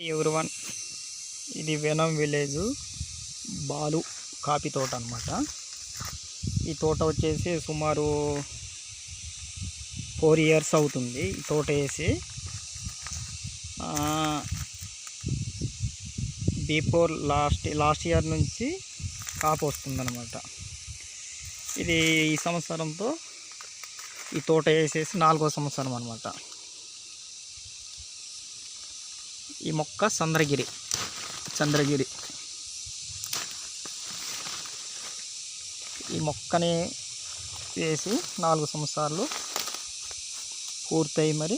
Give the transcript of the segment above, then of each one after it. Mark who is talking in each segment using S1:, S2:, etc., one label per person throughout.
S1: Everyone ఇది venom village Balu coffee తోట అనమాట. ఈ తోట వచ్చేసి సుమారు 4 years అవుతుంది ఈ తోట వేసి. బిఫోర్ లాస్ట్ ఇయర్ నుంచి కాపు వస్తుందన్నమాట. ఇది ఈ సంవత్సరంతో ఈ తోట వేసేసి 4వ సంవత్సరం అనమాట. ఈ మొక్క చంద్రగిరి ఈ మొక్కని వేసి 4 సంవత్సరాలు పూర్తయి మరి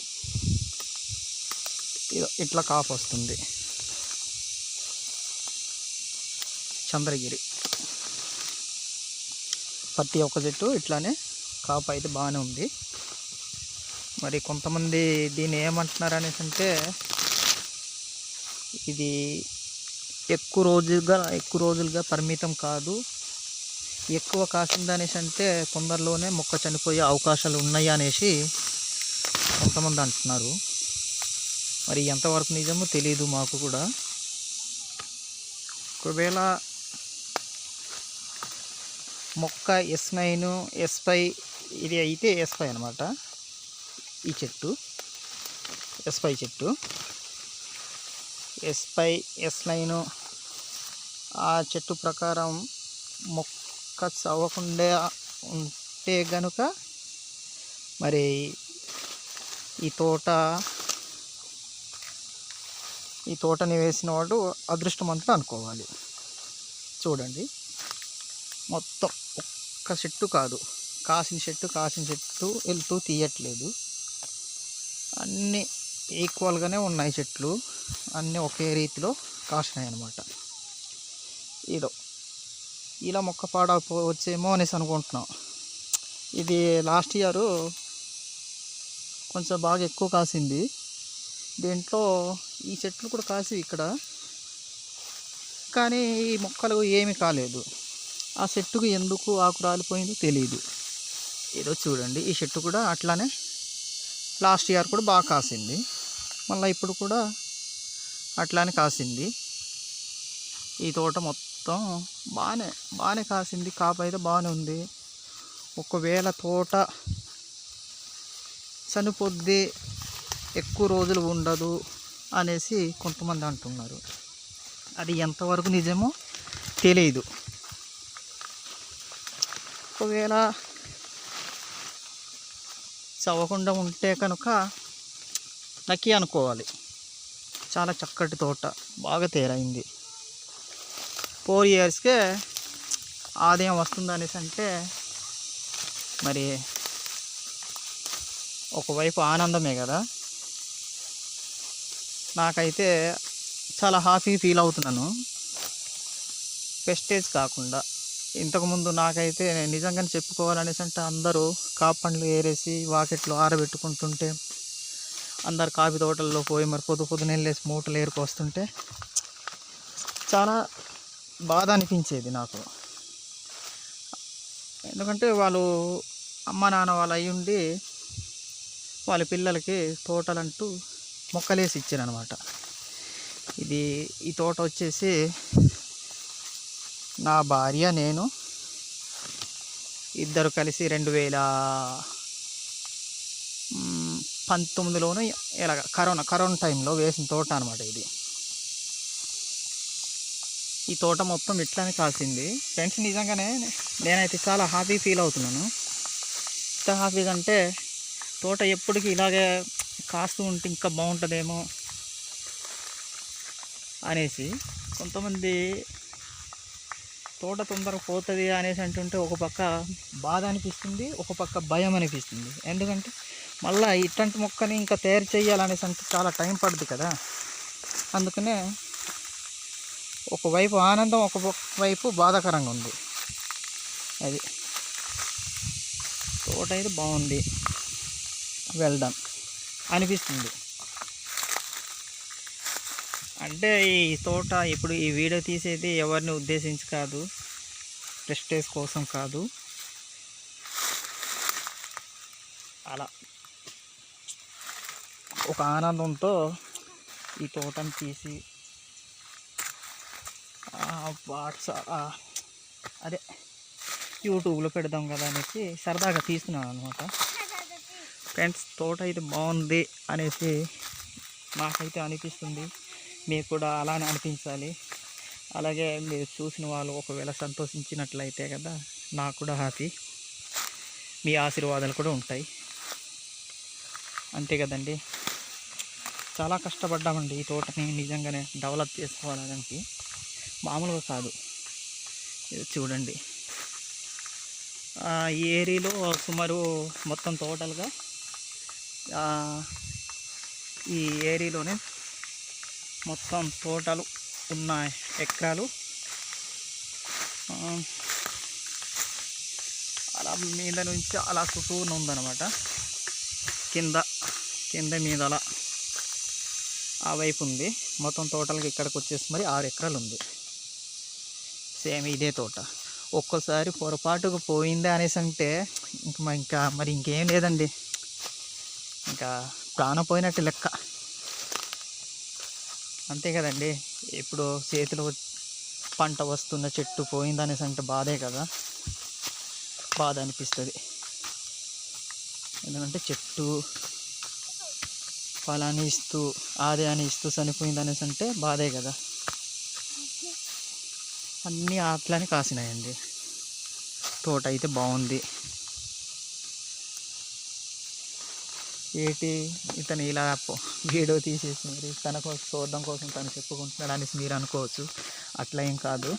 S1: ఇట్లా కాపు వస్తుంది. చంద్రగిరి ప్రతి ఒక్క చెట్టు ఇట్లానే కాపు అయితే బాగానే ఉంది. మరి కొంతమంది దీన్ని ఏమంటున్నారు అనేసి అంటే, ఇది ఎక్కువ రోజులుగా పరిమితం కాదు, ఎక్కువ కాసింది అనేసి అంటే తొందరలోనే మొక్క చనిపోయే అవకాశాలు ఉన్నాయి అనేసి కొంతమంది అంటున్నారు. మరి ఎంతవరకు నిజమో తెలియదు మాకు కూడా. ఒకవేళ మొక్క S9 S5 ఇది అయితే S5 అనమాట. ఈ చెట్టు S5 చెట్టు S5 S9 ఆ చెట్టు ప్రకారం మొక్క చవ్వకుండా ఉంటే గనుక మరి ఈ తోటని వేసిన వాడు అదృష్టవంతుడు అనుకోవాలి. చూడండి, మొత్తం ఒక్క చెట్టు కాదు, కాసిన చెట్టు వెళ్తూ తీయట్లేదు. అన్నీ ఈక్వల్గానే ఉన్నాయి చెట్లు, అన్నీ ఒకే రీతిలో కాసినాయి అన్నమాట. ఇలా మొక్క పాడైపోవచ్చేమో అనేసి అనుకుంటున్నాం. ఇది లాస్ట్ ఇయర్ కొంచెం బాగా ఎక్కువ కాసింది. దీంట్లో ఈ చెట్లు కూడా కాసి ఇక్కడ, కానీ ఈ మొక్కలు ఏమీ కాలేదు. ఆ చెట్టుకు ఎందుకు ఆకు రాలిపోయిందో తెలియదు. ఏదో చూడండి, ఈ చెట్టు కూడా అట్లానే లాస్ట్ ఇయర్ కూడా బాగా కాసింది, మళ్ళీ ఇప్పుడు కూడా అట్లానే కాసింది. ఈ తోట మొత్తం బాగానే కాసింది, కాపు అయితే బాగానే ఉంది. ఒకవేళ తోట చనిపోద్ది, ఎక్కువ రోజులు ఉండదు అనేసి కొంతమంది అంటున్నారు. అది ఎంతవరకు నిజమో తెలియదు. ఒకవేళ చవ్వకుండా ఉంటే కనుక లక్కీ అనుకోవాలి. చాలా చక్కటి తోట, బాగా తేరైంది. 4 yearsకే ఆదాయం వస్తుంది అనేసి అంటే మరి ఒకవైపు ఆనందమే కదా. నాకైతే చాలా హ్యాపీ ఫీల్ అవుతున్నాను. పెస్టేజ్ కాకుండా ఇంతకుముందు నాకైతే నిజంగానే చెప్పుకోవాలనేసి అంటే, అందరూ కాపు పండ్లు ఏరేసి వాకెట్లో ఆరబెట్టుకుంటుంటే, అందరు కాఫీ తోటల్లో పోయి మరి పొద్దునే లేసి మూటలు ఏరుకొస్తుంటే చాలా బాధ అనిపించేది నాకు. ఎందుకంటే వాళ్ళు అమ్మ నాన్న వాళ్ళు అయ్యుండి వాళ్ళ పిల్లలకి తోటలంటూ మొక్కలేసి ఇచ్చారనమాట. ఈ తోట వచ్చేసి నా భార్య నేను ఇద్దరు కలిసి 2019లోనే ఇలాగ కరోనా టైంలో వేసిన తోట అనమాట ఇది. ఈ తోట మొత్తం ఇట్లానే కాసింది ఫ్రెండ్స్. నిజంగానే నేనైతే చాలా హ్యాపీ ఫీల్ అవుతున్నాను. ఎంత హ్యాపీగా అంటే, తోట ఎప్పటికీ ఇలాగే కాస్తూ ఉంటే ఇంకా బాగుంటుందేమో అనేసి. కొంతమంది తోట తొందరగా పోతుంది అనేసి అంటుంటే ఒక పక్క బాధ అనిపిస్తుంది, ఒక పక్క భయం అనిపిస్తుంది. ఎందుకంటే మళ్ళీ ఇట్లాంటి మొక్కని ఇంకా తయారు చేయాలనేసి అంటే చాలా టైం పడుతుంది కదా. అందుకనే ఒకవైపు ఆనందం, ఒకవైపు బాధాకరంగా ఉంది. అది తోట అయితే బాగుంది, వెల్ డన్ అనిపిస్తుంది. అంటే ఈ తోట ఇప్పుడు ఈ వీడియో తీసేది ఎవరిని ఉద్దేశించి కాదు, ప్రెస్టేజ్ కోసం కాదు. అలా ఒక ఆనందంతో ఈ తోటను తీసి అదే యూట్యూబ్లో పెడదాం కదా అనేసి సరదాగా తీస్తున్నాను అనమాట. ఫ్రెండ్స్, తోట అయితే బాగుంది అనేసి నాకైతే అనిపిస్తుంది. మీకు కూడా అలానే అనిపించాలి. అలాగే మీరు చూసిన వాళ్ళు ఒకవేళ సంతోషించినట్లయితే కదా నాకు కూడా హ్యాపీ. మీ ఆశీర్వాదాలు కూడా ఉంటాయి, అంతే కదండి. చాలా కష్టపడ్డామండి ఈ తోటని నిజంగానే డెవలప్ చేసుకోవాలంటే, మామూలుగా కాదు. ఇది చూడండి, ఈ ఏరియాలో సుమారు మొత్తం టోటల్గా ఈ ఏరియాలోనే మొత్తం టోటల్ ఉన్న ఎకరాలు అలా మీద నుంచి అలా చుట్టూనే ఉందన్నమాట. కింద మీద అలా ఆ వైపు ఉంది. మొత్తం టోటల్గా ఇక్కడికి వచ్చేసి మరి 6 ఎకరాలు ఉంది. సేమ్ ఇదే తోట. ఒక్కోసారి పొరపాటుగా పోయిందే అనేసి అంటే ఇంకా మరి ఇంకేం లేదండి, ఇంకా ప్రాణం పోయినట్టు లెక్క, అంతే కదండి. ఇప్పుడు చేతిలో పంట వస్తున్న చెట్టు పోయిందనేసి అంటే బాధే కదా, బాధ అనిపిస్తుంది. ఎందుకంటే చెట్టు ఫలాన్ని ఇస్తూ ఆదాయాన్ని ఇస్తూ చనిపోయిందనేసి అంటే బాధే కదా. అన్నీ అట్లనే కాసినాయండి. తోట అయితే బాగుంది. ఇతను ఇలా వీడియో తీసేసి మరి తన కోసం చూడడం కోసం తను చెప్పుకుంటున్నాడు అనేసి మీరు అనుకోవచ్చు. అట్లా ఏం కాదు.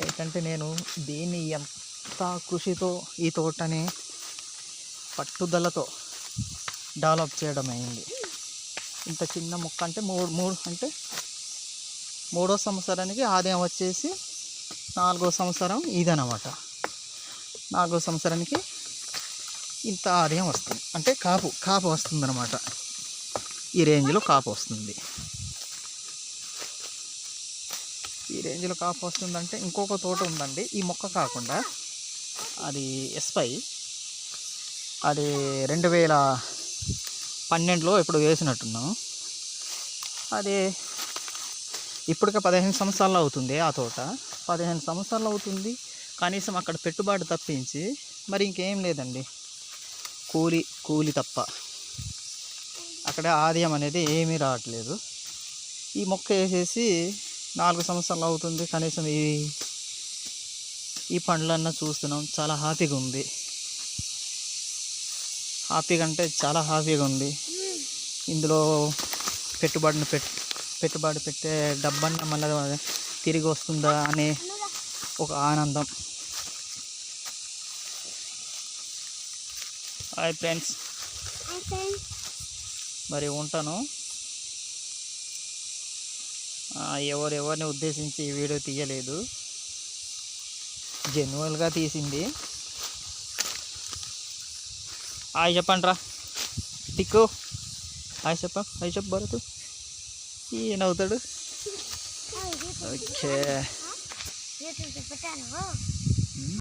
S1: ఏంటంటే నేను దీన్ని ఎంత కృషితో ఈ తోటని పట్టుదలతో డెవలప్ చేయడం అయింది. ఇంత చిన్న మొక్క అంటే మూడో సంవత్సరానికి ఆదాయం వచ్చేసి 4వ సంవత్సరం ఇదనమాట. 4వ సంవత్సరానికి ఇంత ఆదాయం వస్తుంది, అంటే కాపు వస్తుంది అనమాట. ఈ రేంజ్లో కాపు వస్తుంది. ఈ రేంజ్లో కాపు వస్తుందంటే ఇంకొక తోట ఉందండి ఈ మొక్క కాకుండా, అది ఎస్పై, అది 2012లో ఎప్పుడు వేసినట్టున్నాం. అది ఇప్పటికే 15 సంవత్సరాలు అవుతుంది. ఆ తోట 15 సంవత్సరాలు అవుతుంది. కనీసం అక్కడ పెట్టుబడి తప్పించి మరి ఇంకేం లేదండి, కూలి తప్ప అక్కడ ఆదాయం అనేది ఏమీ రావట్లేదు. ఈ మొక్క వేసేసి 4 సంవత్సరాలు అవుతుంది. కనీసం ఈ పండ్లన్నా చూస్తున్నాం. చాలా హ్యాపీగా ఉంది. హ్యాపీగా అంటే చాలా హ్యాపీగా ఉంది. ఇందులో పెట్టుబడి పెట్టే డబ్బన్నా మళ్ళీ తిరిగి వస్తుందా అనే ఒక ఆనందం. హాయ్ ఫ్రెండ్స్, మరి ఉంటాను. ఎవరిని ఉద్దేశించి ఈ వీడియో తీయలేదు, జెన్యున్గా తీసింది. హాయ్ చెప్పండి రా టిక్కు, హాయ్ చెప్పు భరత్. ఈయనవుతాడు. ఓకే.